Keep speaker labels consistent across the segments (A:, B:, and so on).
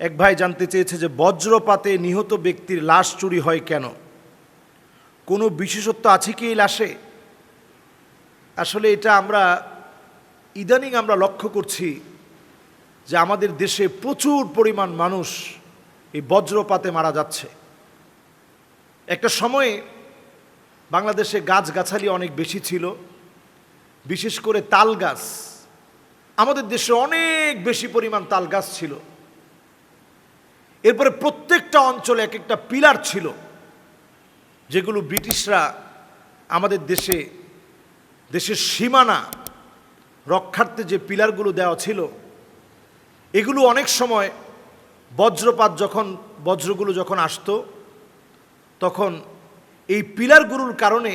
A: এক ভাই জানতে চেয়েছে যে বজ্রপাতে নিহত ব্যক্তির লাশ চুরি হয় কেন? কোনো বিশেষত্ব আছে কি এই লাশে? আসলে এটা আমরা ইদানিং লক্ষ্য করছি যে আমাদের দেশে প্রচুর পরিমাণ মানুষ এই বজ্রপাতে মারা যাচ্ছে। একটা সময়ে বাংলাদেশে গাছগাছালি অনেক বেশি ছিল, বিশেষ করে তাল গাছ। আমাদের দেশে অনেক বেশি পরিমাণ তাল গাছ ছিল। এরপরে প্রত্যেকটা অঞ্চলে এক একটা পিলার ছিল, যেগুলো ব্রিটিশরা আমাদের দেশের সীমানা রক্ষার্থে যে পিলারগুলো দেওয়া ছিল, এগুলো অনেক সময় বজ্রগুলো যখন আসতো, তখন এই পিলারগুলোর কারণে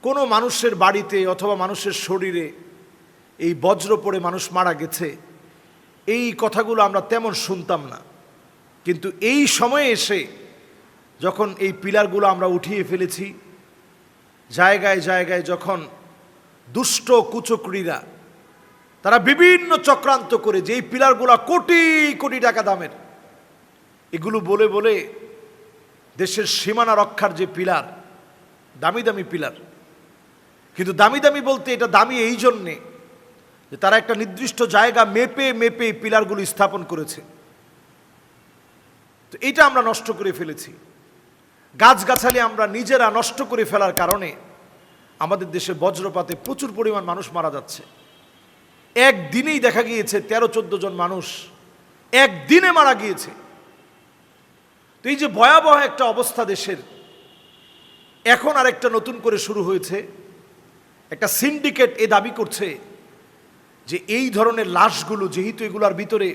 A: কোনো মানুষের বাড়িতে অথবা মানুষের শরীরে এই বজ্র পড়ে মানুষ মারা গেছে, এই কথাগুলো আমরা তেমন শুনতাম না। কিন্তু এই সময়ে এসে যখন এই পিলারগুলো আমরা উঠিয়ে ফেলেছি, জায়গায় জায়গায় যখন দুষ্ট কুচক্রীরা তারা বিভিন্ন চক্রান্ত করে যে এই পিলারগুলো কোটি কোটি টাকা দামের, এগুলো বলে বলে দেশের সীমানা রক্ষার যে পিলার, দামি দামি পিলার, কিন্তু দামি দামি বলতে এটা দামি এই জন্যে যে তারা একটা নির্দিষ্ট জায়গা মেপে মেপে এই পিলারগুলো স্থাপন করেছে। তো এটা আমরা নষ্ট করে ফেলেছি। গাছগাছালি আমরা নিজেরা নষ্ট করে ফেলার কারণে আমাদের দেশে বজ্রপাতে প্রচুর পরিমাণ মানুষ মারা যাচ্ছে। একদিনেই দেখা গিয়েছে 13-14 জন মানুষ একদিনে মারা গিয়েছে। তো এই যে ভয়াবহ একটা অবস্থা দেশের, এখন আরেকটা নতুন করে শুরু হয়েছে। একটা সিন্ডিকেট এ দাবি করছে যে এই ধরনের লাশগুলো, যেহেতু এগুলোর ভিতরে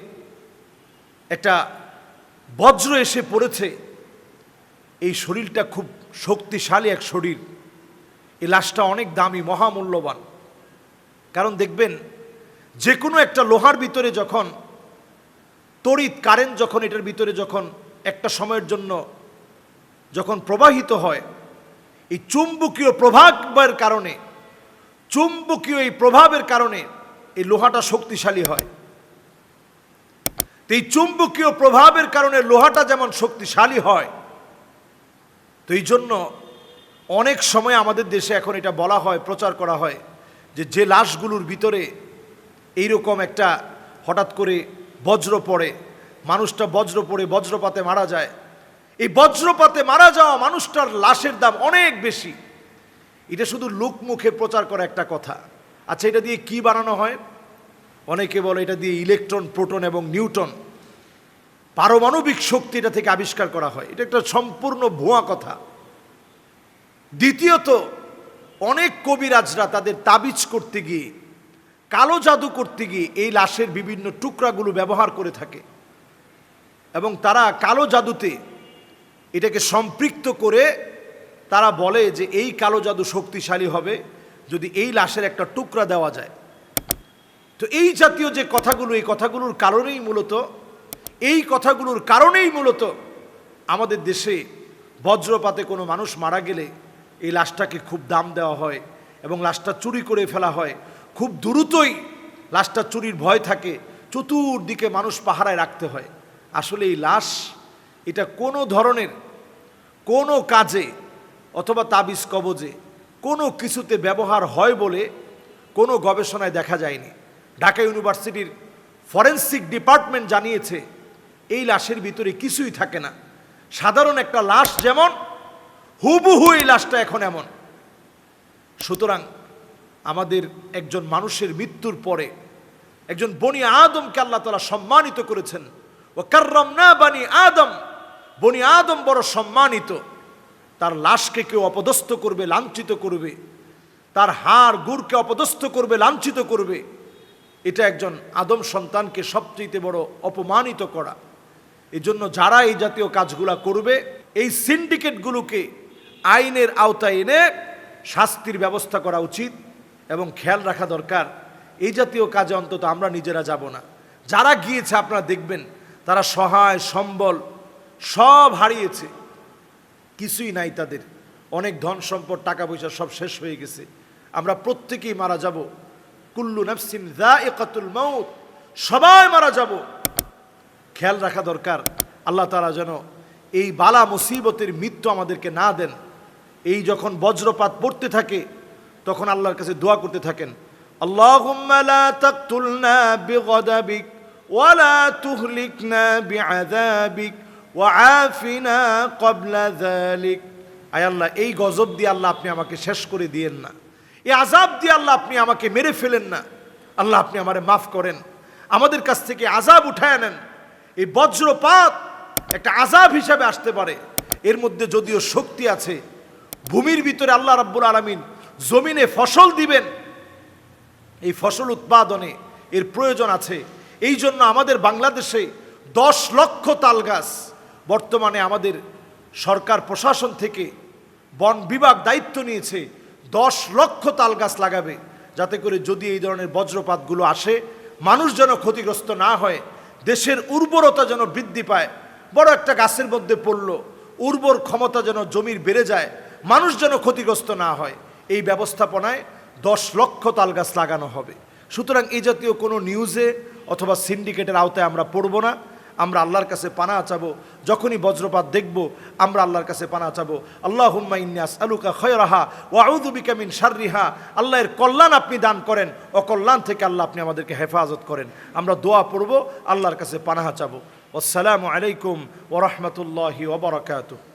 A: একটা বজ্র এসে পড়েছে, এই শরীরটা খুব শক্তিশালী এক শরীর, এই লাশটা অনেক দামি, মহামূল্যবান। কারণ দেখবেন যে কোনো একটা লোহার ভিতরে যখন তড়িৎ কারেন্ট যখন এটার ভিতরে যখন একটা সময়ের জন্য যখন প্রবাহিত হয়, এই চুম্বকীয় প্রভাবের কারণে এই লোহাটা শক্তিশালী হয়। তো এই চুম্বকীয় প্রভাবের কারণে লোহাটা যেমন শক্তিশালী হয়, তো এই জন্য অনেক সময় আমাদের দেশে এখন এটা বলা হয়, প্রচার করা হয় যে লাশগুলোর ভিতরে এইরকম একটা হঠাৎ করে বজ্র পড়ে, মানুষটা বজ্রপাতে মারা যায়। এই বজ্রপাতে মারা যাওয়া মানুষটার লাশের দাম অনেক বেশি। এটা শুধু লোকমুখে প্রচার করা একটা কথা। আচ্ছা, এটা দিয়ে কি বানানো হয়? অনেকে বলে এটা দিয়ে ইলেকট্রন, প্রোটন এবং নিউটন, পারমাণবিক শক্তি এটা থেকে আবিষ্কার করা হয়। এটা একটা সম্পূর্ণ ভুয়া কথা। দ্বিতীয়ত, অনেক কবিরাজরা তাদের তাবিজ করতে গিয়ে, কালো জাদু করতে গিয়ে এই লাশের বিভিন্ন টুকরাগুলো ব্যবহার করে থাকে এবং তারা কালো জাদুতে এটাকে সম্পৃক্ত করে তারা বলে যে এই কালো জাদু শক্তিশালী হবে যদি এই লাশের একটা টুকরা দেওয়া যায়। তো এই জাতীয় যে কথাগুলো, এই কথাগুলোর কারণেই মূলত আমাদের দেশে বজ্রপাতে কোনো মানুষ মারা গেলে এই লাশটাকে খুব দাম দেওয়া হয় এবং লাশটা চুরি করে ফেলা হয়। খুব দ্রুতই লাশটা চুরির ভয় থাকে, চতুর্দিকে মানুষ পাহারায় রাখতে হয়। আসলে এই লাশ এটা কোনো ধরনের কোনো কাজে অথবা তাবিজ কবজে কোনো কিছুতে ব্যবহার হয় বলে কোনো গবেষণায় দেখা যায়নি। ঢাকা ইউনিভার্সিটির ফরেনসিক ডিপার্টমেন্ট জানিয়েছে এই লাশের ভিতরে কিছুই থাকে না। সাধারণ একটা লাশ যেমন, হুবহু এই লাশটা এখন এমন। সুতরাং আমাদের একজন মানুষের মৃত্যুর পরে একজন বনি আদমকে আল্লাহ তাআলা সম্মানিত করেছেন। ও কাররামনা বানি আদম, বনি আদম বড় সম্মানিত। তার লাশকে কেউ অপদস্থ করবে, লাঞ্ছিত করবে, তার হাড় গুড়কে অপদস্থ করবে, লাঞ্ছিত করবে, এটা একজন আদম সন্তানকে সবচেয়ে বড় অপমানিত করা। এই জন্য যারা এই জাতীয় কাজগুলা করবে, এই সিন্ডিকেটগুলোকে আইনের আওতায় এনে শাস্তির ব্যবস্থা করা উচিত এবং খেয়াল রাখা দরকার এই জাতীয় কাজে অন্তত আমরা নিজেরা যাব না। যারা গিয়েছে আপনারা দেখবেন তারা সহায় সম্বল সব হারিয়েছে, কিছুই নাই তাদের, অনেক ধন সম্পদ, টাকা পয়সা সব শেষ হয়ে গেছে। আমরা প্রত্যেকেই মারা যাব। কুল্লু নাফসিন যায়িকাতুল মাউত, সবাই মারা যাব। খেয়াল রাখা দরকার আল্লাহ তাআলা যেন এই বালা মুসিবতের মৃত্যু আমাদেরকে না দেন। এই যখন বজ্রপাত পড়তে থাকে তখন আল্লাহর কাছে দোয়া করতে থাকেন, আল্লাহুম্মা লা তাকতুলনা বিগদাবিক ওয়া লা তুহলিকনা বিআযাবিক ওয়া আফিনা ক্বাবলা যালিক। আয় আল্লাহ, এই গজব দিয়ে আল্লাহ আপনি আমাকে শেষ করে দিয়েন না, এই আযাব দিয়ে আল্লাহ আপনি আমাকে মেরে ফেলেন না। আল্লাহ আপনি আমারে মাফ করেন, আমাদের কাছ থেকে আযাব উঠায় নেন। এই বজ্রপাত একটা আযাব হিসাবে আসতে পারে, এর মধ্যে যদিও শক্তি আছে। ভূমির ভিতরে আল্লাহ রাব্বুল আলামিন জমিনে ফসল দিবেন, এই ফসল উৎপাদনে এর প্রয়োজন আছে। এই জন্য আমাদের বাংলাদেশে 10 লক্ষ তাল গাছ বর্তমানে আমাদের সরকার প্রশাসন থেকে বন বিভাগ দায়িত্ব নিয়েছে, 10 লক্ষ তাল গাছ লাগাবে, যাতে করে যদি এই ধরনের বজ্রপাতগুলো আসে মানুষ যেন ক্ষতিগ্রস্ত না হয়, দেশের উর্বরতা যেন বৃদ্ধি পায়। বড় একটা গাছের মধ্যে পড়লো, উর্বর ক্ষমতা যেন জমির বেড়ে যায়, মানুষ যেন ক্ষতিগ্রস্ত না হয়, এই ব্যবস্থাপনায় 10 লক্ষ তাল গাছ লাগানো হবে। সুতরাং এই জাতীয় কোনো নিউজে অথবা সিন্ডিকেটের আওতায় আমরা পড়ব না। আমরা আল্লাহর কাছে পানাহ চাবো, যখনই বজ্রপাত দেখব আমরা আল্লাহর কাছে পানাহ চাবো, আল্লাহুম্মা ইন্নী আসআলুকা খায়রাহা ওয়া আউযু বিকা মিন শাররিহা। আল্লাহর কল্যাণ আপনি দান করেন, অকল্যাণ থেকে আল্লাহ আপনি আমাদেরকে হেফাজত করেন। আমরা দোয়া পড়ব, আল্লাহর কাছে পানাহ চাবো। আসসালামু আলাইকুম ওয়া রাহমাতুল্লাহি ওয়া বারাকাতুহু।